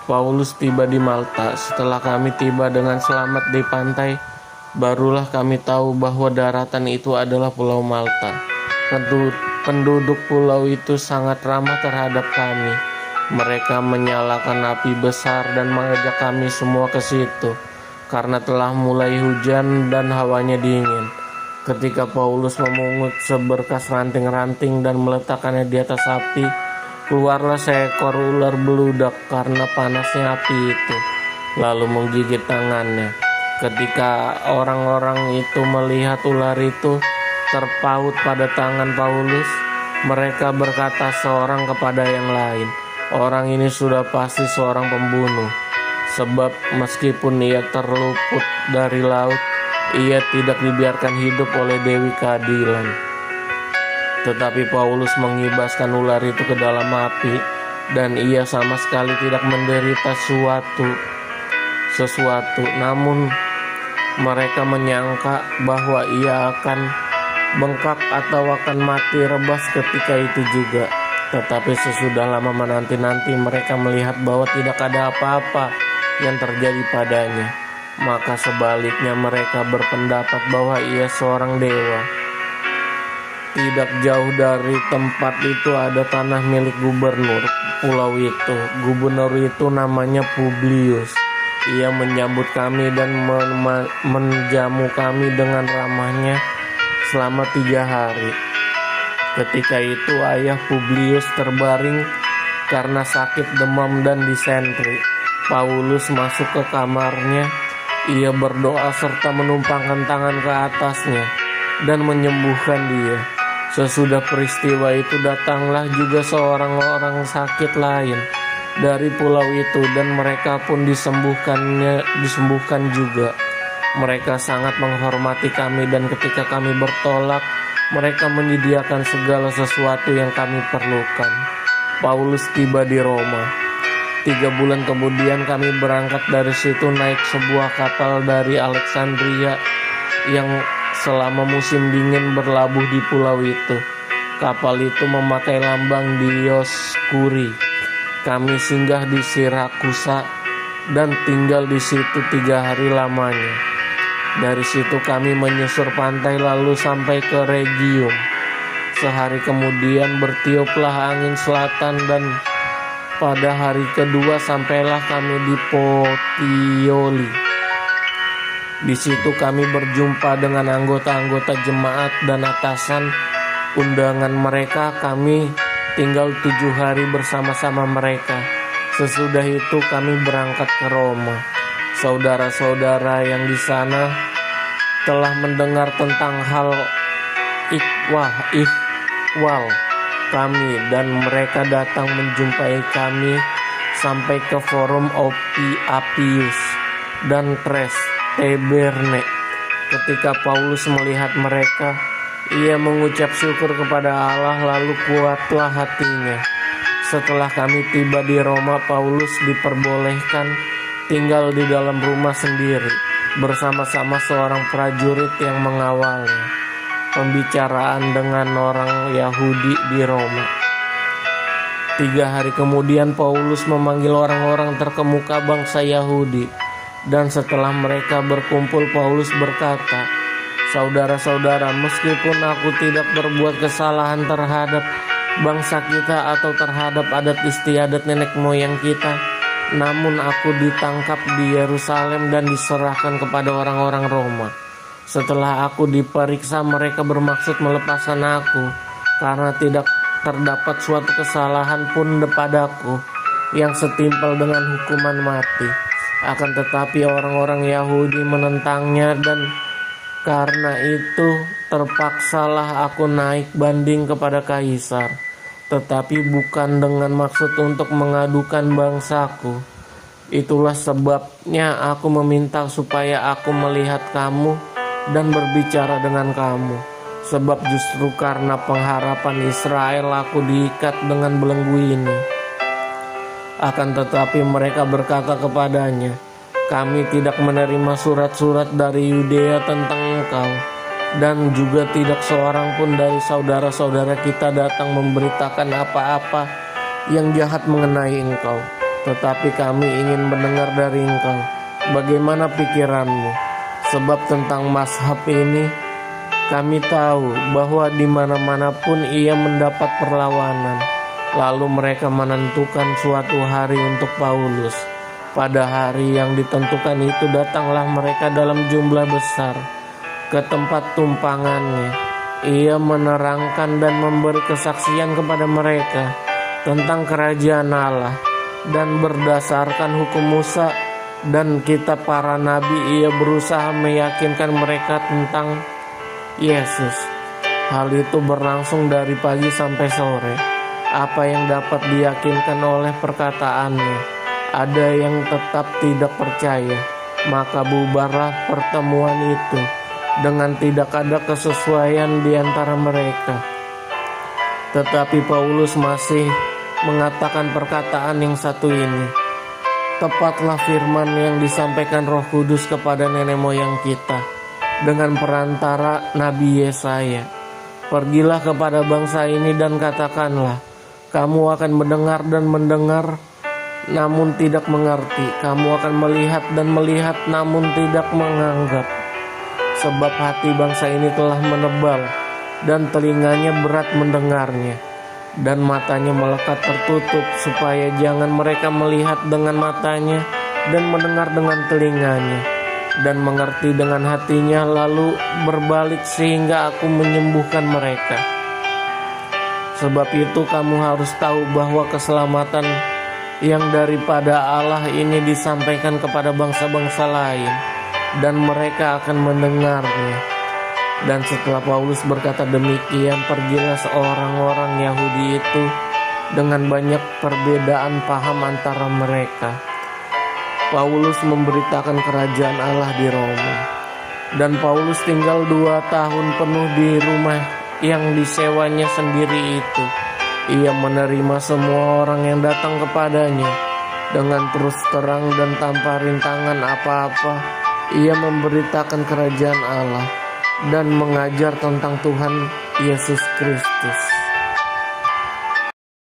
Paulus tiba di Malta. Setelah kami tiba dengan selamat di pantai, barulah kami tahu bahwa daratan itu adalah Pulau Malta. Penduduk pulau itu sangat ramah terhadap kami. Mereka menyalakan api besar dan mengajak kami semua ke situ, karena telah mulai hujan dan hawanya dingin. Ketika Paulus memungut seberkas ranting-ranting dan meletakkannya di atas api, keluarlah seekor ular beludak karena panasnya api itu, lalu menggigit tangannya. Ketika orang-orang itu melihat ular itu terpaut pada tangan Paulus, mereka berkata seorang kepada yang lain, "Orang ini sudah pasti seorang pembunuh, sebab meskipun ia terluput dari laut, ia tidak dibiarkan hidup oleh Dewi Keadilan." Tetapi Paulus mengibaskan ular itu ke dalam api, dan ia sama sekali tidak menderita sesuatu. Namun mereka menyangka bahwa ia akan bengkak atau akan mati rebas ketika itu juga. Tetapi sesudah lama menanti-nanti, mereka melihat bahwa tidak ada apa-apa yang terjadi padanya. Maka sebaliknya mereka berpendapat bahwa ia seorang dewa. Tidak jauh dari tempat itu ada tanah milik gubernur pulau itu. Gubernur itu namanya Publius. Ia menyambut kami dan menjamu kami dengan ramahnya selama 3 hari. Ketika itu ayah Publius terbaring karena sakit demam dan disentri. Paulus masuk ke kamarnya. Ia berdoa serta menumpangkan tangan ke atasnya dan menyembuhkan dia. Sesudah peristiwa itu datanglah juga seorang orang sakit lain dari pulau itu, dan mereka pun disembuhkan juga. Mereka sangat menghormati kami, dan ketika kami bertolak, mereka menyediakan segala sesuatu yang kami perlukan. Paulus tiba di Roma. 3 bulan kemudian kami berangkat dari situ naik sebuah kapal dari Alexandria yang selama musim dingin berlabuh di pulau itu. Kapal itu memakai lambang Dioskuri. Kami singgah di Sirakusa dan tinggal di situ 3 hari lamanya. Dari situ kami menyusur pantai lalu sampai ke Rhegium. Sehari kemudian bertiuplah angin selatan, dan pada hari kedua sampailah kami di Puteoli. Di situ kami berjumpa dengan anggota-anggota jemaat dan atasan undangan mereka. Kami tinggal 7 hari bersama-sama mereka. Sesudah itu kami berangkat ke Roma. Saudara-saudara yang di sana telah mendengar tentang hal ikhwal kami, dan mereka datang menjumpai kami sampai ke Forum Appius dan Tres Taberne. Ketika Paulus melihat mereka, ia mengucap syukur kepada Allah, lalu kuatlah hatinya. Setelah kami tiba di Roma, Paulus diperbolehkan tinggal di dalam rumah sendiri bersama-sama seorang prajurit yang mengawalnya pembicaraan dengan orang Yahudi di Roma. 3 hari kemudian Paulus memanggil orang-orang terkemuka bangsa Yahudi, dan setelah mereka berkumpul, Paulus berkata, "Saudara-saudara, meskipun aku tidak berbuat kesalahan terhadap bangsa kita atau terhadap adat istiadat nenek moyang kita, namun aku ditangkap di Yerusalem dan diserahkan kepada orang-orang Roma. Setelah aku diperiksa, mereka bermaksud melepaskan aku karena tidak terdapat suatu kesalahan pun padaku yang setimpal dengan hukuman mati. Akan tetapi orang-orang Yahudi menentangnya, dan karena itu terpaksalah aku naik banding kepada Kaisar, tetapi bukan dengan maksud untuk mengadukan bangsaku. Itulah sebabnya aku meminta supaya aku melihat kamu dan berbicara dengan kamu, sebab justru karena pengharapan Israel aku diikat dengan belenggu ini." Akan tetapi mereka berkata kepadanya, "Kami tidak menerima surat-surat dari Yudea tentang engkau, dan juga tidak seorang pun dari saudara-saudara kita datang memberitakan apa-apa yang jahat mengenai engkau. tetapi kami ingin mendengar dari engkau bagaimana pikiranmu. Sebab tentang mazhab ini kami tahu bahwa di mana-mana pun ia mendapat perlawanan. Lalu mereka menentukan suatu hari untuk Paulus. Pada hari yang ditentukan itu datanglah mereka dalam jumlah besar ke tempat tumpangannya. Ia menerangkan dan memberi kesaksian kepada mereka tentang kerajaan Allah, dan berdasarkan hukum Musa dan kitab para nabi ia berusaha meyakinkan mereka tentang Yesus. Hal itu berlangsung dari pagi sampai sore. Apa yang dapat diyakinkan oleh perkataannya? Ada yang tetap tidak percaya, maka bubarlah pertemuan itu dengan tidak ada kesesuaian di antara mereka. Tetapi Paulus masih mengatakan perkataan yang satu ini, tepatlah firman yang disampaikan Roh Kudus kepada nenek moyang kita dengan perantara Nabi Yesaya. Pergilah kepada bangsa ini dan katakanlah, kamu akan mendengar dan mendengar, namun tidak mengerti. Kamu akan melihat dan melihat, namun tidak menganggap. Sebab hati bangsa ini telah menebal, dan telinganya berat mendengarnya, dan matanya melekat tertutup, supaya jangan mereka melihat dengan matanya, dan mendengar dengan telinganya, dan mengerti dengan hatinya, lalu berbalik sehingga aku menyembuhkan mereka. Sebab itu kamu harus tahu bahwa keselamatan yang daripada Allah ini disampaikan kepada bangsa-bangsa lain, dan mereka akan mendengarnya. Dan setelah Paulus berkata demikian, pergilah seorang-orang Yahudi itu dengan banyak perbedaan paham antara mereka. Paulus memberitakan kerajaan Allah di Roma, dan Paulus tinggal 2 tahun penuh di rumah yang disewanya sendiri itu. Ia menerima semua orang yang datang kepadanya dengan terus terang dan tanpa rintangan apa-apa. Ia memberitakan kerajaan Allah dan mengajar tentang Tuhan Yesus Kristus.